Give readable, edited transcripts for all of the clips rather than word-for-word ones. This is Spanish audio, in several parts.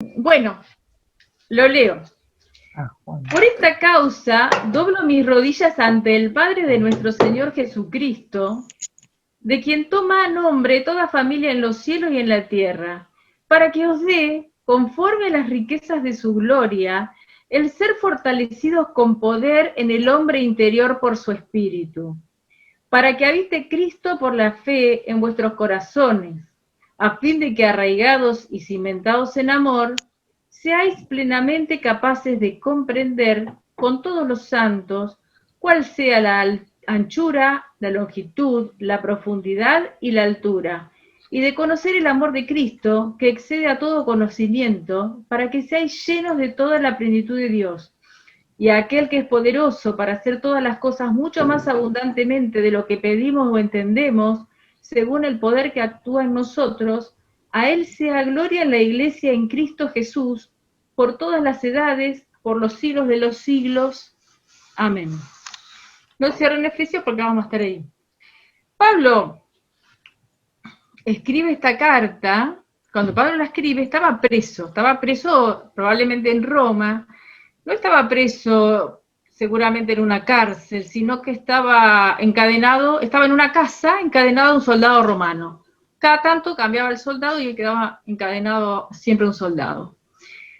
Bueno, lo leo. Por esta causa doblo mis rodillas ante el Padre de nuestro Señor Jesucristo, de quien toma nombre toda familia en los cielos y en la tierra, para que os dé, conforme a las riquezas de su gloria, el ser fortalecidos con poder en el hombre interior por su espíritu, para que habite Cristo por la fe en vuestros corazones, a fin de que arraigados y cimentados en amor, seáis plenamente capaces de comprender con todos los santos cuál sea la anchura, la longitud, la profundidad y la altura, y de conocer el amor de Cristo, que excede a todo conocimiento, para que seáis llenos de toda la plenitud de Dios. Y a aquel que es poderoso para hacer todas las cosas mucho más abundantemente de lo que pedimos o entendemos, según el poder que actúa en nosotros, a él sea gloria en la Iglesia en Cristo Jesús, por todas las edades, por los siglos de los siglos. Amén. No cierren Efesios porque vamos a estar ahí. Pablo escribe esta carta. Cuando Pablo la escribe, estaba preso probablemente en Roma. No estaba preso seguramente en una cárcel, sino que estaba encadenado, estaba en una casa encadenado a un soldado romano. Cada tanto cambiaba el soldado y quedaba encadenado siempre un soldado.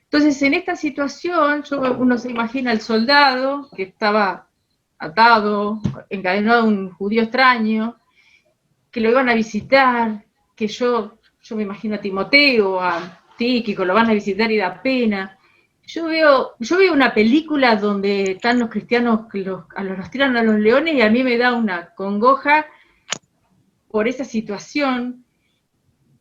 Entonces, en esta situación, uno se imagina al soldado que estaba atado, encadenado a un judío extraño, que lo iban a visitar, que yo me imagino a Timoteo, a Tíquico, lo van a visitar y da pena. Yo veo una película donde están los cristianos que los tiran a los leones y a mí me da una congoja por esa situación.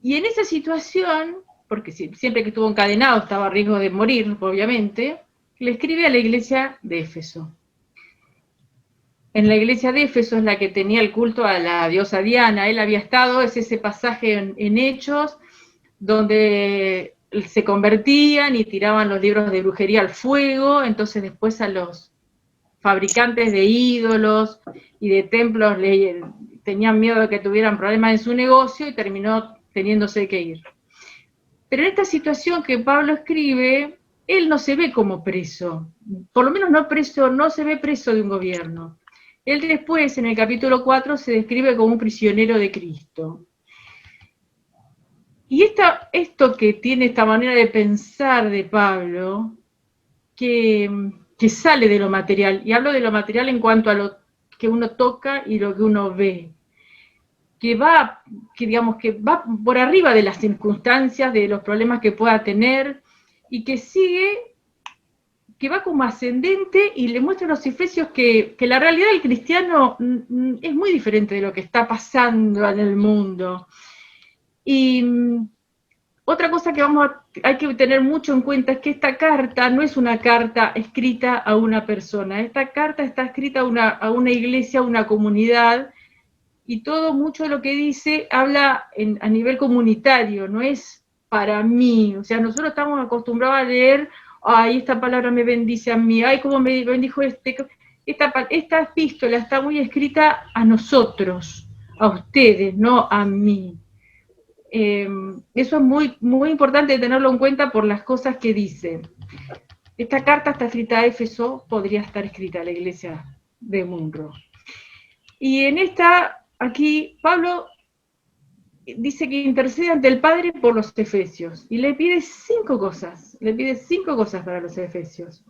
Y en esa situación, porque siempre que estuvo encadenado estaba a riesgo de morir, obviamente, le escribe a la iglesia de Éfeso. En la iglesia de Éfeso es la que tenía el culto a la diosa Diana. Él había estado, es ese pasaje en Hechos, donde se convertían y tiraban los libros de brujería al fuego, entonces después a los fabricantes de ídolos y de templos tenían miedo de que tuvieran problemas en su negocio y terminó teniéndose que ir. Pero en esta situación que Pablo escribe, él no se ve como preso, por lo menos no se ve preso de un gobierno. Él después, en el capítulo 4, se describe como un prisionero de Cristo. Y esto que tiene esta manera de pensar de Pablo, que sale de lo material, y hablo de lo material en cuanto a lo que uno toca y lo que uno ve, que va por arriba de las circunstancias, de los problemas que pueda tener, y que va como ascendente y le muestra a los efesios que la realidad del cristiano es muy diferente de lo que está pasando en el mundo. Y otra cosa que hay que tener mucho en cuenta es que esta carta no es una carta escrita a una persona, esta carta está escrita a una iglesia, a una comunidad, y mucho de lo que dice habla a nivel comunitario, no es para mí. O sea, nosotros estamos acostumbrados a leer, ay, esta palabra me bendice a mí, ay, cómo me bendijo esta epístola está muy escrita a nosotros, a ustedes, no a mí. Eso es muy, muy importante tenerlo en cuenta por las cosas que dice. Esta carta está escrita a Éfeso, podría estar escrita a la iglesia de Munro. Y aquí Pablo dice que intercede ante el Padre por los efesios y le pide 5 cosas, para los efesios.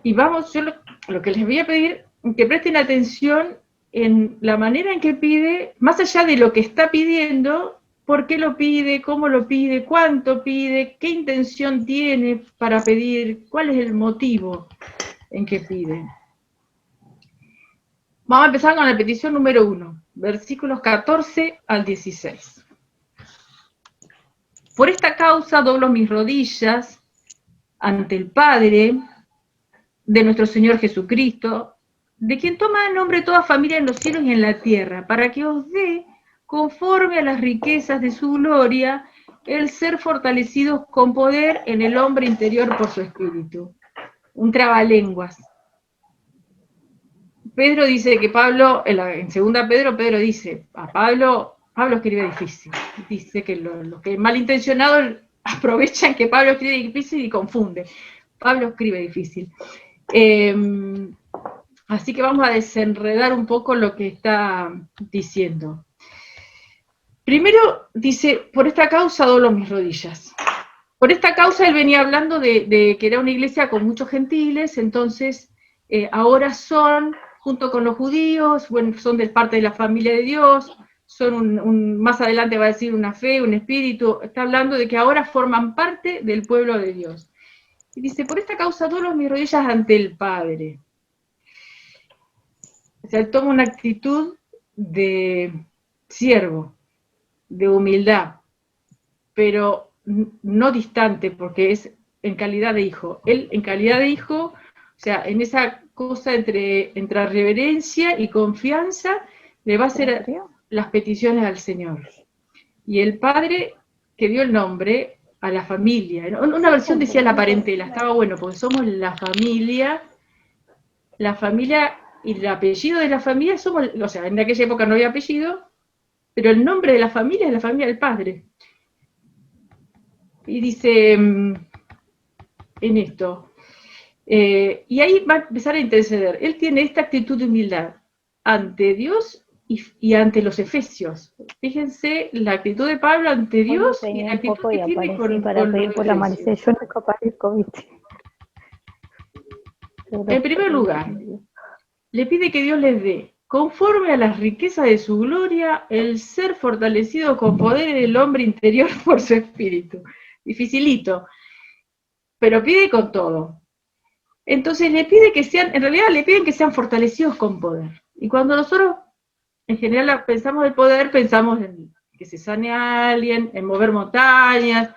Y yo lo que les voy a pedir, que presten atención en la manera en que pide, más allá de lo que está pidiendo, por qué lo pide, cómo lo pide, cuánto pide, qué intención tiene para pedir, cuál es el motivo en que pide. Vamos a empezar con la petición número 1, versículos 14 al 16. Por esta causa doblo mis rodillas ante el Padre de nuestro Señor Jesucristo, de quien toma nombre toda familia en los cielos y en la tierra, para que os dé, conforme a las riquezas de su gloria, el ser fortalecidos con poder en el hombre interior por su espíritu. Un trabalenguas. Pedro dice que Pablo, en 2 Pedro dice, Pablo escribe difícil, dice que los que malintencionados aprovechan que Pablo escribe difícil y confunde. Pablo escribe difícil. Así que vamos a desenredar un poco lo que está diciendo. Primero dice, por esta causa doblo mis rodillas. Por esta causa él venía hablando de que era una iglesia con muchos gentiles, entonces ahora son, junto con los judíos, bueno, son de parte de la familia de Dios, son más adelante va a decir una fe, un espíritu, está hablando de que ahora forman parte del pueblo de Dios. Y dice, por esta causa doblo mis rodillas ante el Padre. O sea, él toma una actitud de siervo, de humildad, pero no distante, porque es en calidad de hijo. Él en calidad de hijo, o sea, en esa cosa entre reverencia y confianza, le va a hacer las peticiones al Señor. Y el Padre que dio el nombre a la familia, una versión decía la parentela, estaba bueno, porque somos la familia y el apellido de la familia somos, o sea, en aquella época no había apellido, pero el nombre de la familia es la familia del Padre. Y dice en esto, y ahí va a empezar a interceder. Él tiene esta actitud de humildad ante Dios y ante los efesios. Fíjense la actitud de Pablo ante Dios y la actitud que tiene con pedir por la Maricel, yo nunca aparezco, ¿viste? En primer lugar, le pide que Dios les dé, conforme a las riquezas de su gloria, el ser fortalecido con poder en el hombre interior por su espíritu. Dificilito, pero pide con todo. Entonces le pide que sean, en realidad le piden que sean fortalecidos con poder. Y cuando nosotros en general pensamos el poder, pensamos en que se sane a alguien, en mover montañas,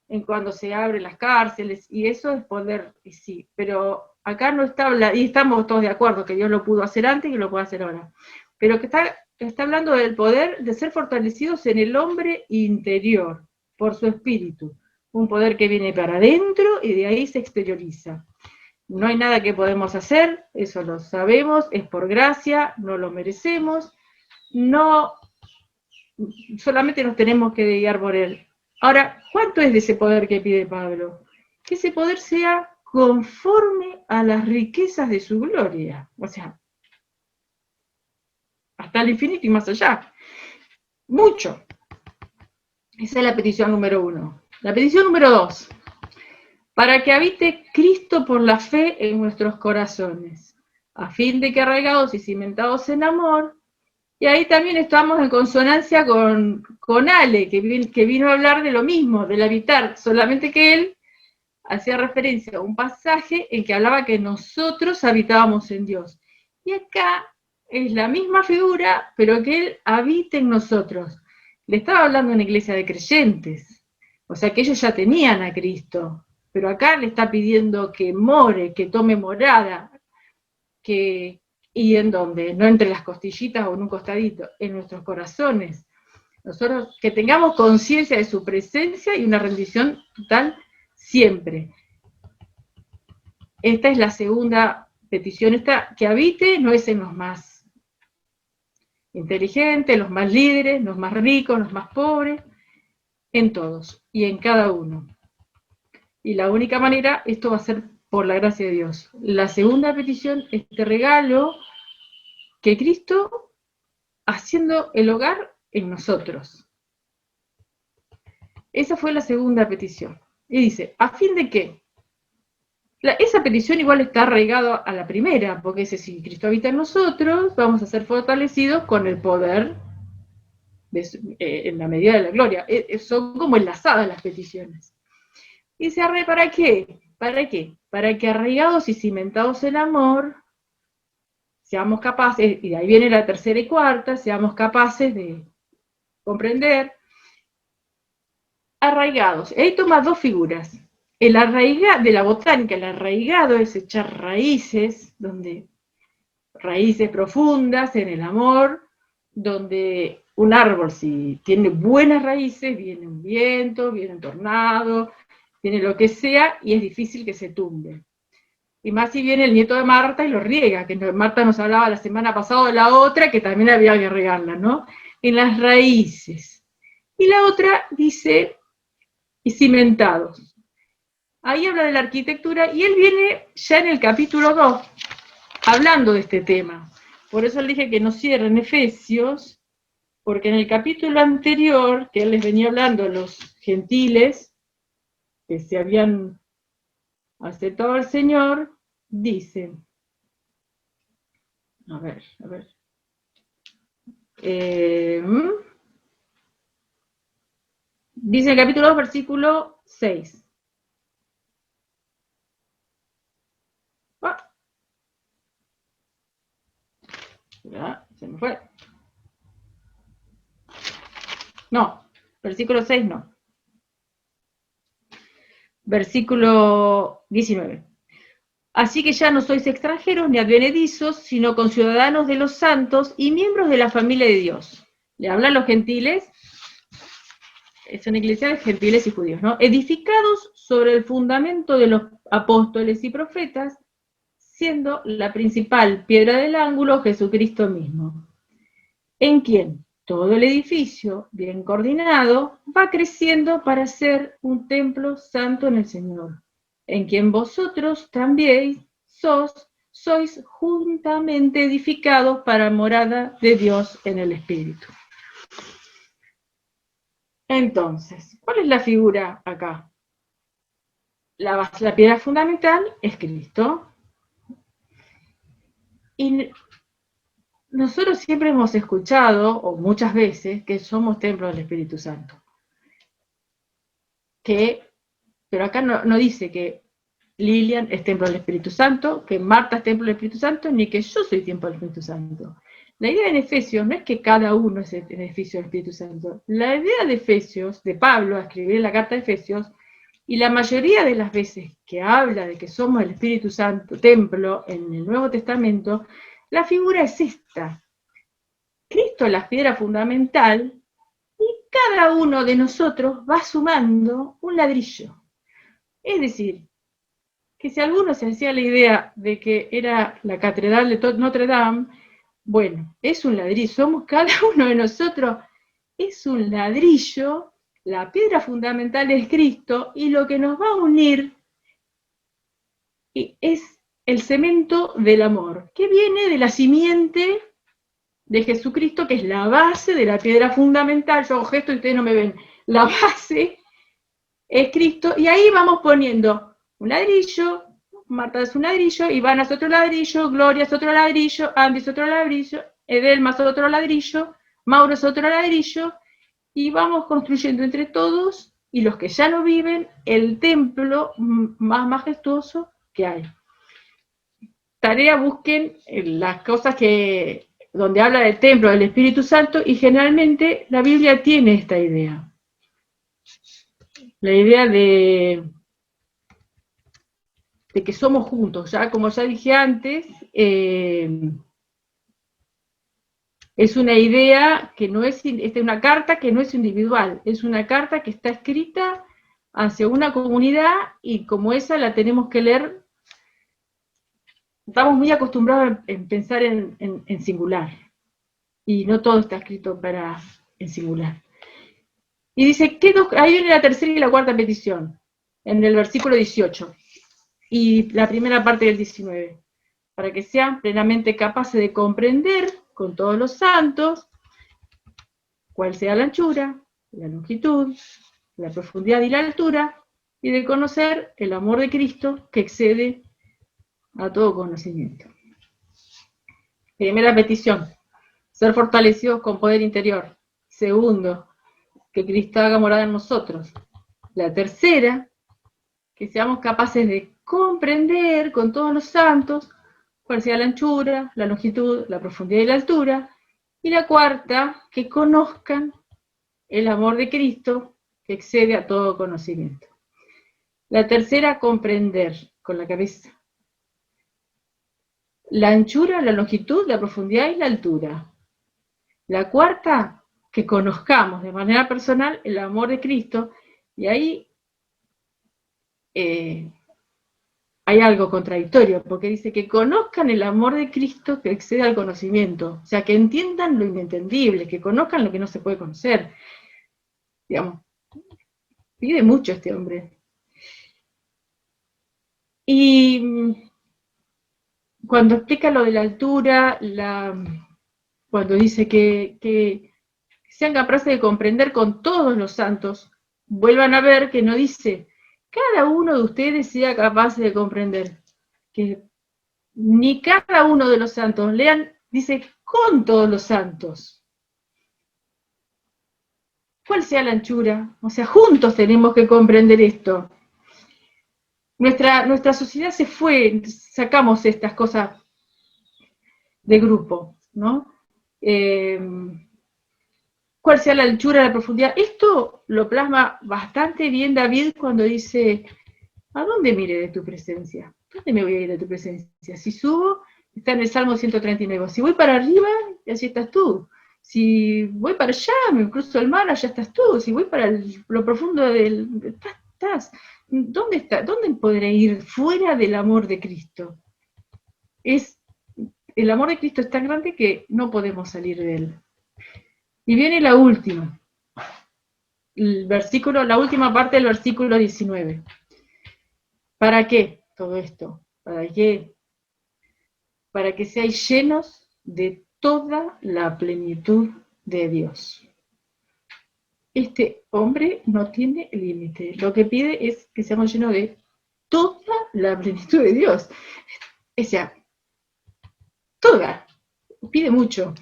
en cuando se abren las cárceles, y eso es poder, y sí, pero acá no está hablando, y estamos todos de acuerdo que Dios lo pudo hacer antes y lo puede hacer ahora, pero que está hablando del poder de ser fortalecidos en el hombre interior, por su espíritu, un poder que viene para adentro y de ahí se exterioriza. No hay nada que podemos hacer, eso lo sabemos, es por gracia, no lo merecemos, no, solamente nos tenemos que guiar por él. Ahora, ¿cuánto es de ese poder que pide Pablo? Que ese poder sea conforme a las riquezas de su gloria, o sea, hasta el infinito y más allá. Mucho. Esa es la petición número 1. La petición número 2. Para que habite Cristo por la fe en nuestros corazones, a fin de que arraigados y cimentados en amor, y ahí también estamos en consonancia con Ale, que vino a hablar de lo mismo, del habitar, solamente que él hacía referencia a un pasaje en que hablaba que nosotros habitábamos en Dios. Y acá es la misma figura, pero que él habita en nosotros. Le estaba hablando a una iglesia de creyentes, o sea que ellos ya tenían a Cristo, pero acá le está pidiendo que more, que tome morada, ¿y en dónde? No entre las costillitas o en un costadito, en nuestros corazones. Nosotros que tengamos conciencia de su presencia y una rendición total siempre. Esta es la segunda petición, esta que habite no es en los más inteligentes, los más líderes, los más ricos, los más pobres, en todos y en cada uno. Y la única manera, esto va a ser por la gracia de Dios. La segunda petición, este regalo que Cristo haciendo el hogar en nosotros. Esa fue la segunda petición. Y dice, ¿a fin de qué? Esa petición igual está arraigada a la primera, porque dice, si Cristo habita en nosotros, vamos a ser fortalecidos con el poder en la medida de la gloria. Son como enlazadas las peticiones. Y dice, ¿para qué? ¿Para qué? Para que arraigados y cimentados en amor, seamos capaces, y de ahí viene la tercera y cuarta, seamos capaces de comprender, arraigados. Ahí toma dos figuras. El arraigado, de la botánica, el arraigado es echar raíces, raíces profundas en el amor, donde un árbol, si tiene buenas raíces, viene un viento, viene un tornado, viene lo que sea, y es difícil que se tumbe. Y más si viene el nieto de Marta y lo riega, que Marta nos hablaba la semana pasada de la otra, que también había que regarla, ¿no? En las raíces. Y la otra dice, y cimentados. Ahí habla de la arquitectura y él viene ya en el capítulo 2 hablando de este tema. Por eso le dije que no cierren Efesios, porque en el capítulo anterior, que él les venía hablando a los gentiles que se habían aceptado al Señor, dice, a ver, dice el capítulo 2, versículo 6. Ya, se me fue. No, versículo 6 no. Versículo 19. Así que ya no sois extranjeros ni advenedizos, sino conciudadanos de los santos y miembros de la familia de Dios. Le habla a los gentiles, son iglesias gentiles y judíos, ¿no? Edificados sobre el fundamento de los apóstoles y profetas, siendo la principal piedra del ángulo Jesucristo mismo, en quien todo el edificio, bien coordinado, va creciendo para ser un templo santo en el Señor, en quien vosotros también sois juntamente edificados para morada de Dios en el Espíritu. Entonces, ¿cuál es la figura acá? La piedra fundamental es Cristo. Y nosotros siempre hemos escuchado, o muchas veces, que somos templo del Espíritu Santo. Pero acá no dice que Lilian es templo del Espíritu Santo, que Marta es templo del Espíritu Santo, ni que yo soy templo del Espíritu Santo. La idea en Efesios no es que cada uno es el edificio del Espíritu Santo. La idea de Efesios, de Pablo, a escribir la carta de Efesios, y la mayoría de las veces que habla de que somos el Espíritu Santo, templo, en el Nuevo Testamento, la figura es esta. Cristo es la piedra fundamental y cada uno de nosotros va sumando un ladrillo. Es decir, que si alguno se hacía la idea de que era la catedral de Notre Dame, bueno, es un ladrillo, somos cada uno de nosotros, es un ladrillo, la piedra fundamental es Cristo, y lo que nos va a unir es el cemento del amor, que viene de la simiente de Jesucristo, que es la base de la piedra fundamental. Yo hago gesto y ustedes no me ven. La base es Cristo, y ahí vamos poniendo un ladrillo, Marta es un ladrillo, Ivana es otro ladrillo, Gloria es otro ladrillo, Andy es otro ladrillo, Edelma es otro ladrillo, Mauro es otro ladrillo, y vamos construyendo entre todos, y los que ya no viven, el templo más majestuoso que hay. Tarea, busquen las cosas donde habla del templo del Espíritu Santo, y generalmente la Biblia tiene esta idea. La idea de que somos juntos, ya como ya dije antes, es una idea que no es una carta que no es individual, es una carta que está escrita hacia una comunidad, y como esa la tenemos que leer. Estamos muy acostumbrados en pensar en singular, y no todo está escrito en singular. Y dice, ahí viene la tercera y la cuarta petición, en el versículo 18, y la primera parte del 19, para que sean plenamente capaces de comprender con todos los santos cuál sea la anchura, la longitud, la profundidad y la altura, y de conocer el amor de Cristo que excede a todo conocimiento. Primera petición, ser fortalecidos con poder interior. Segundo, que Cristo haga morada en nosotros. La tercera, que seamos capaces de comprender con todos los santos cuál sea la anchura, la longitud, la profundidad y la altura. Y la cuarta, que conozcan el amor de Cristo que excede a todo conocimiento. La tercera, comprender con la cabeza. La anchura, la longitud, la profundidad y la altura. La cuarta, que conozcamos de manera personal el amor de Cristo, y ahí hay algo contradictorio, porque dice que conozcan el amor de Cristo que excede al conocimiento, o sea, que entiendan lo inentendible, que conozcan lo que no se puede conocer. Digamos, Pide mucho este hombre. Y cuando explica lo de la altura, cuando dice que sean capaces de comprender con todos los santos, vuelvan a ver que no dice cada uno de ustedes sea capaz de comprender, que ni cada uno de los santos lean, dice con todos los santos. ¿Cuál sea la anchura? O sea, juntos tenemos que comprender esto. Nuestra sociedad se fue, sacamos estas cosas de grupo, ¿no? ¿Cuál sea la anchura, la profundidad? Esto lo plasma bastante bien David cuando dice, ¿a dónde mire de tu presencia? ¿Dónde me voy a ir de tu presencia? Si subo, está en el Salmo 139. Si voy para arriba, allí estás tú. Si voy para allá, me cruzo el mar, allá estás tú. Si voy para lo profundo del... Estás. ¿Dónde está? ¿Dónde podré ir fuera del amor de Cristo? El amor de Cristo es tan grande que no podemos salir de él. Y viene la última. La última parte del versículo 19. ¿Para qué todo esto? ¿Para qué? Para que seáis llenos de toda la plenitud de Dios. Este hombre no tiene límite. Lo que pide es que seamos llenos de toda la plenitud de Dios. O sea, toda. Pide mucho.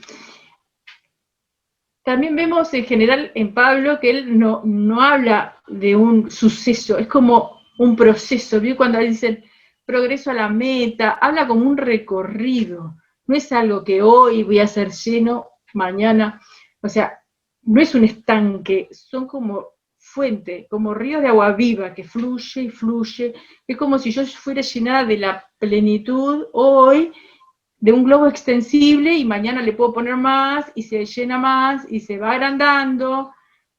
También vemos en general en Pablo que él no habla de un suceso, es como un proceso. ¿Vio? Cuando dicen progreso a la meta, habla como un recorrido. No es algo que hoy voy a ser lleno, mañana. O sea, no es un estanque, son como fuente, como ríos de agua viva que fluye y fluye. Es como si yo fuera llenada de la plenitud hoy, de un globo extensible, y mañana le puedo poner más y se llena más y se va agrandando.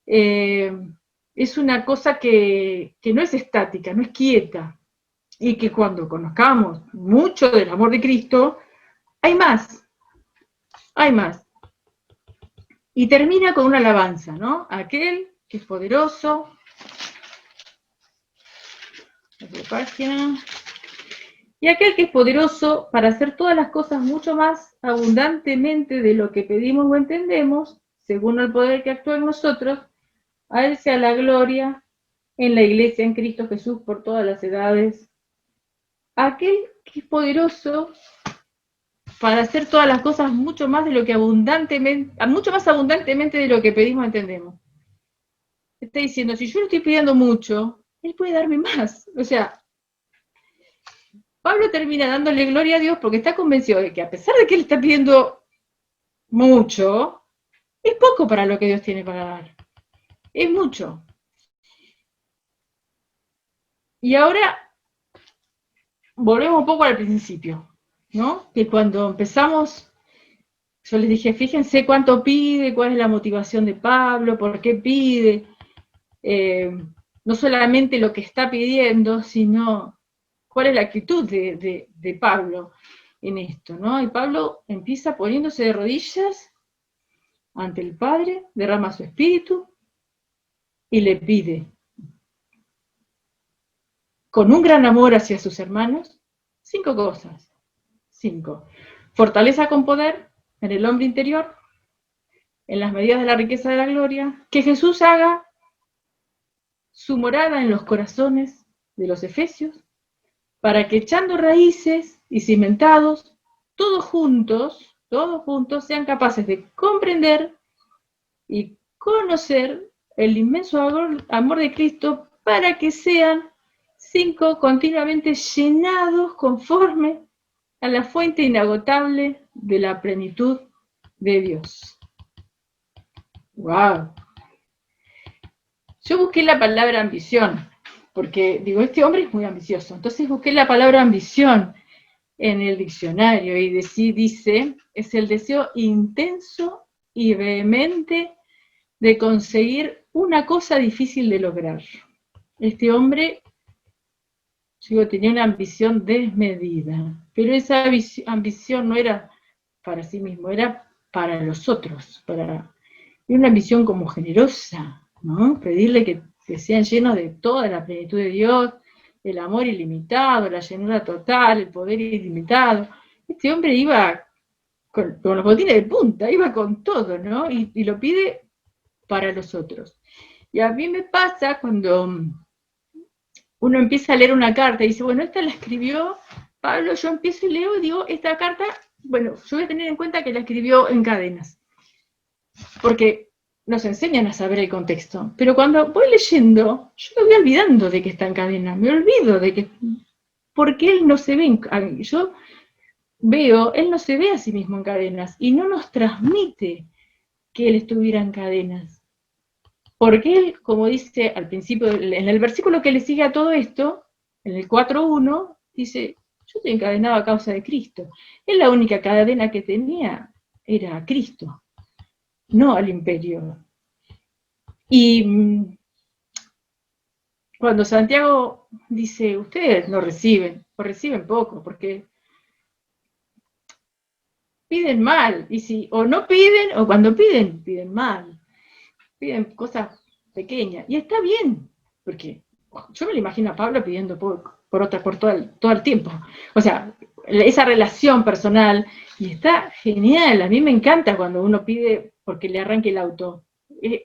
Es una cosa que no es estática, no es quieta, y que cuando conozcamos mucho del amor de Cristo, hay más, hay más. Y termina con una alabanza, ¿no? Aquel que es poderoso. Otra página. Y aquel que es poderoso para hacer todas las cosas mucho más abundantemente de lo que pedimos o entendemos, según el poder que actúa en nosotros, a él sea la gloria en la iglesia, en Cristo Jesús, por todas las edades. Aquel que es poderoso para hacer todas las cosas mucho más de lo que mucho más abundantemente de lo que pedimos o entendemos. Está diciendo, si yo le estoy pidiendo mucho, él puede darme más. O sea, Pablo termina dándole gloria a Dios porque está convencido de que a pesar de que él está pidiendo mucho, es poco para lo que Dios tiene para dar. Es mucho. Y ahora volvemos un poco al principio, ¿no? Que cuando empezamos, yo les dije, fíjense cuánto pide, cuál es la motivación de Pablo, por qué pide. No solamente lo que está pidiendo, sino cuál es la actitud de Pablo en esto, ¿no? Y Pablo empieza poniéndose de rodillas ante el Padre, derrama su espíritu y le pide, con un gran amor hacia sus hermanos, 5 cosas. 5. Fortaleza con poder en el hombre interior, en las medidas de la riqueza de la gloria, que Jesús haga su morada en los corazones de los efesios, para que echando raíces y cimentados, todos juntos sean capaces de comprender y conocer el inmenso amor de Cristo, para que sean 5 continuamente llenados conforme a la fuente inagotable de la plenitud de Dios. ¡Wow! Yo busqué la palabra ambición, porque digo, este hombre es muy ambicioso. Entonces busqué la palabra ambición en el diccionario y dice, es el deseo intenso y vehemente de conseguir una cosa difícil de lograr. Este hombre, digo, tenía una ambición desmedida, pero esa ambición no era para sí mismo, era para los otros, era una ambición como generosa, ¿no? Pedirle que que sean llenos de toda la plenitud de Dios, el amor ilimitado, la llenura total, el poder ilimitado. Este hombre iba con los botines de punta, iba con todo, ¿no? Y lo pide para los otros. Y a mí me pasa cuando uno empieza a leer una carta y dice, bueno, esta la escribió Pablo, yo empiezo y leo y digo, esta carta, bueno, yo voy a tener en cuenta que la escribió en cadenas, porque nos enseñan a saber el contexto, pero cuando voy leyendo, yo me voy olvidando de que está en cadenas, me olvido de que, porque él no se ve, yo veo, él no se ve a sí mismo en cadenas, y no nos transmite que él estuviera en cadenas, porque él, como dice al principio, en el versículo que le sigue a todo esto, en el 4.1, dice, yo estoy encadenado a causa de Cristo. Él la única cadena que tenía era a Cristo, no al imperio. Y cuando Santiago dice, ustedes no reciben, o reciben poco, porque piden mal, o no piden, o cuando piden, piden mal, piden cosas pequeñas, y está bien, porque yo me lo imagino a Pablo pidiendo por todo el tiempo, o sea, esa relación personal, y está genial, a mí me encanta cuando uno pide porque le arranque el auto,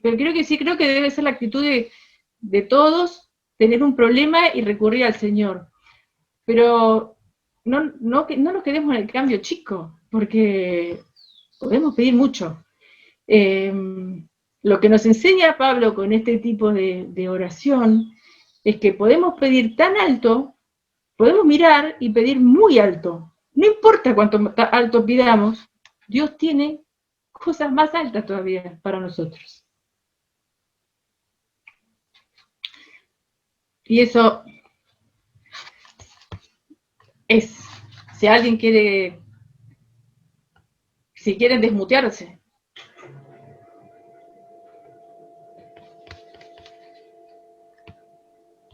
pero creo que debe ser la actitud de todos, tener un problema y recurrir al Señor, pero no nos quedemos en el cambio chico, porque podemos pedir mucho. Lo que nos enseña Pablo con este tipo de oración es que podemos pedir tan alto, podemos mirar y pedir muy alto. No importa cuánto alto pidamos, Dios tiene cosas más altas todavía para nosotros. Y eso es, si alguien quiere, si quieren desmutearse.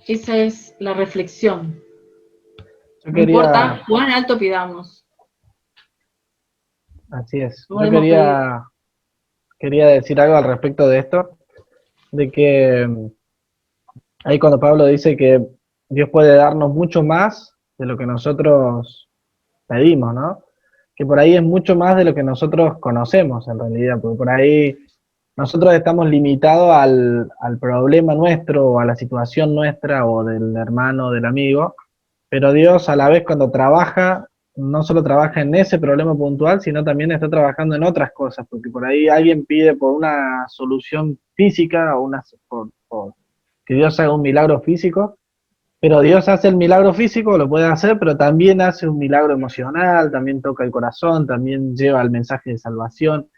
Esa es la reflexión. No importa cuán alto pidamos. Así es. Yo quería decir algo al respecto de esto, de que ahí cuando Pablo dice que Dios puede darnos mucho más de lo que nosotros pedimos, ¿no? Que por ahí es mucho más de lo que nosotros conocemos en realidad, porque por ahí nosotros estamos limitados al problema nuestro, o a la situación nuestra, o del hermano, del amigo, pero Dios a la vez cuando trabaja, no solo trabaja en ese problema puntual, sino también está trabajando en otras cosas, porque por ahí alguien pide por una solución física, o por que Dios haga un milagro físico, pero Dios hace el milagro físico, lo puede hacer, pero también hace un milagro emocional, también toca el corazón, también lleva el mensaje de salvación,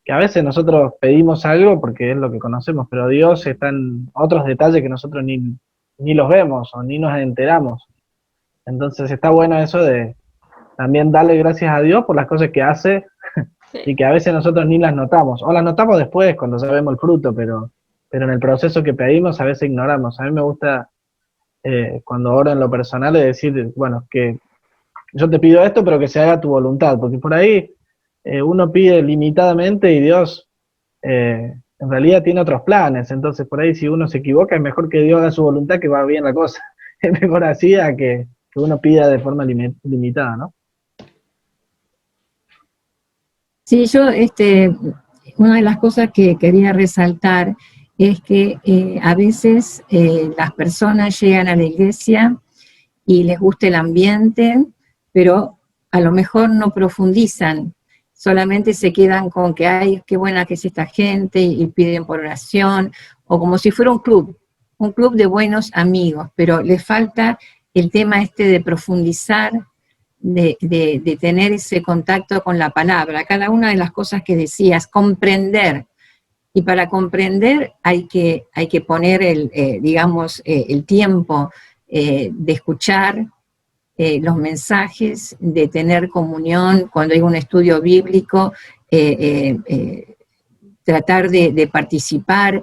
que a veces nosotros pedimos algo porque es lo que conocemos, pero Dios está en otros detalles que nosotros ni los vemos o ni nos enteramos. Entonces está bueno eso de también darle gracias a Dios por las cosas que hace, sí, y que a veces nosotros ni las notamos, o las notamos después cuando ya vemos el fruto, pero en el proceso que pedimos a veces ignoramos. A mí me gusta cuando oro en lo personal es decir, bueno, que yo te pido esto, pero que se haga tu voluntad, porque por ahí uno pide limitadamente y Dios en realidad tiene otros planes, entonces por ahí si uno se equivoca es mejor que Dios haga su voluntad, que va bien la cosa, es mejor así a que uno pida de forma limitada, ¿no? Sí, yo, una de las cosas que quería resaltar es que a veces las personas llegan a la iglesia y les gusta el ambiente, pero a lo mejor no profundizan, solamente se quedan con que, ay, qué buena que es esta gente, y piden por oración, o como si fuera un club de buenos amigos, pero les falta el tema de profundizar, de tener ese contacto con la palabra, cada una de las cosas que decías, comprender, y para comprender hay que poner el tiempo de escuchar los mensajes, de tener comunión cuando hay un estudio bíblico, tratar de participar,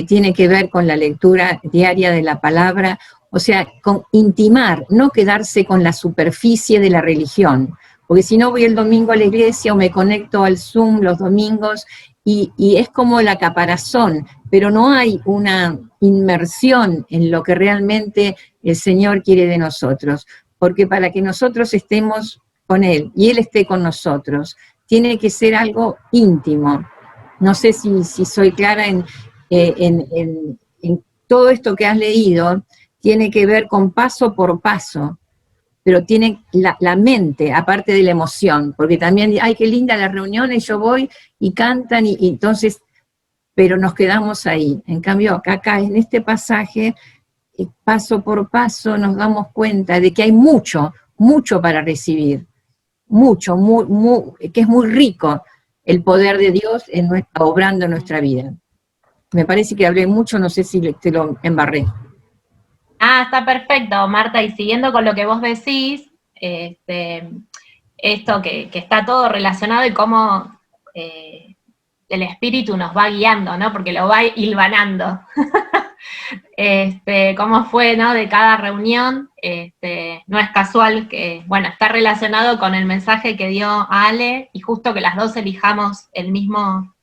tiene que ver con la lectura diaria de la palabra, o sea, con intimar, no quedarse con la superficie de la religión, porque si no voy el domingo a la iglesia o me conecto al Zoom los domingos y es como la caparazón, pero no hay una inmersión en lo que realmente el Señor quiere de nosotros, porque para que nosotros estemos con Él y Él esté con nosotros, tiene que ser algo íntimo. No sé si soy clara en todo esto que has leído, tiene que ver con paso por paso, pero tiene la mente, aparte de la emoción, porque también, ay, qué linda la reunión, y yo voy y cantan, y entonces, pero nos quedamos ahí. En cambio, acá en este pasaje, paso por paso, nos damos cuenta de que hay mucho, mucho para recibir, mucho, que es muy rico el poder de Dios obrando en nuestra vida. Me parece que hablé mucho, no sé si te lo embarré. Está perfecto, Marta, y siguiendo con lo que vos decís, esto que está todo relacionado y cómo el espíritu nos va guiando, ¿no? Porque lo va hilvanando. Cómo fue, ¿no? De cada reunión, no es casual que, bueno, está relacionado con el mensaje que dio Ale, y justo que las dos elijamos el mismo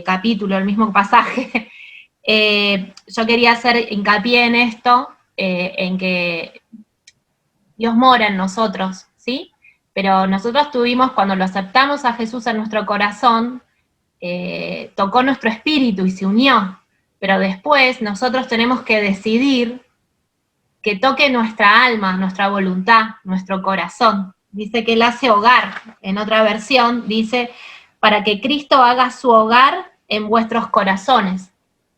capítulo, el mismo pasaje. Yo quería hacer hincapié en esto, en que Dios mora en nosotros, ¿sí? Pero nosotros tuvimos, cuando lo aceptamos a Jesús en nuestro corazón, tocó nuestro espíritu y se unió, pero después nosotros tenemos que decidir que toque nuestra alma, nuestra voluntad, nuestro corazón. Dice que Él hace hogar, en otra versión dice, para que Cristo haga su hogar en vuestros corazones.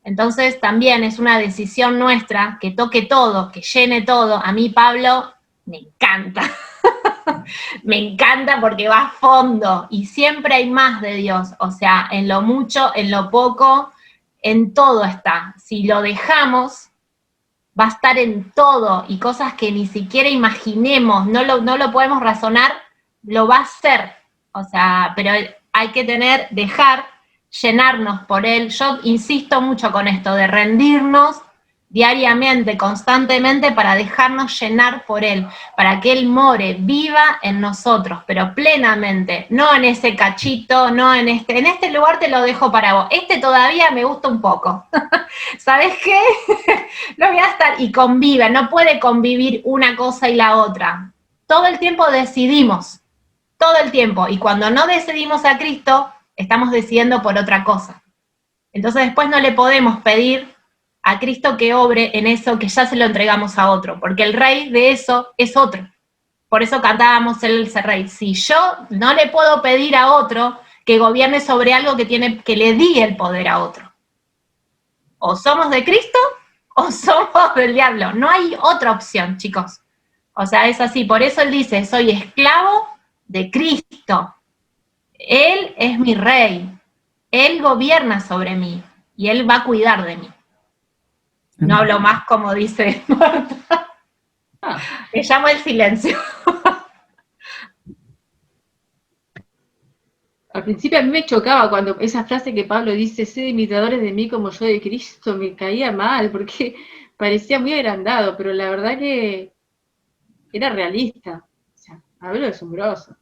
Entonces también es una decisión nuestra que toque todo, que llene todo. A mí, Pablo, me encanta. Me encanta porque va a fondo y siempre hay más de Dios. O sea, en lo mucho, en lo poco, en todo está. Si lo dejamos, va a estar en todo, y cosas que ni siquiera imaginemos, no lo podemos razonar, lo va a hacer. O sea, pero hay que dejar llenarnos por Él. Yo insisto mucho con esto, de rendirnos diariamente, constantemente, para dejarnos llenar por Él, para que Él more, viva en nosotros, pero plenamente, no en ese cachito, no en este lugar te lo dejo para vos, todavía me gusta un poco, ¿sabes qué? No voy a estar, y convive, no puede convivir una cosa y la otra, todo el tiempo decidimos, todo el tiempo, y cuando no decidimos a Cristo, estamos decidiendo por otra cosa. Entonces después no le podemos pedir a Cristo que obre en eso que ya se lo entregamos a otro, porque el rey de eso es otro. Por eso cantábamos Él es el rey. Si yo no le puedo pedir a otro que gobierne sobre algo que le di el poder a otro. O somos de Cristo o somos del diablo. No hay otra opción, chicos. O sea, es así. Por eso Él dice, soy esclavo de Cristo. Él es mi rey. Él gobierna sobre mí y Él va a cuidar de mí. No hablo más, como dice Marta. Me llamo el silencio. Al principio a mí me chocaba cuando esa frase que Pablo dice, sed imitadores de mí como yo de Cristo, me caía mal, porque parecía muy agrandado, pero la verdad que era realista. O sea, Pablo es un grosso.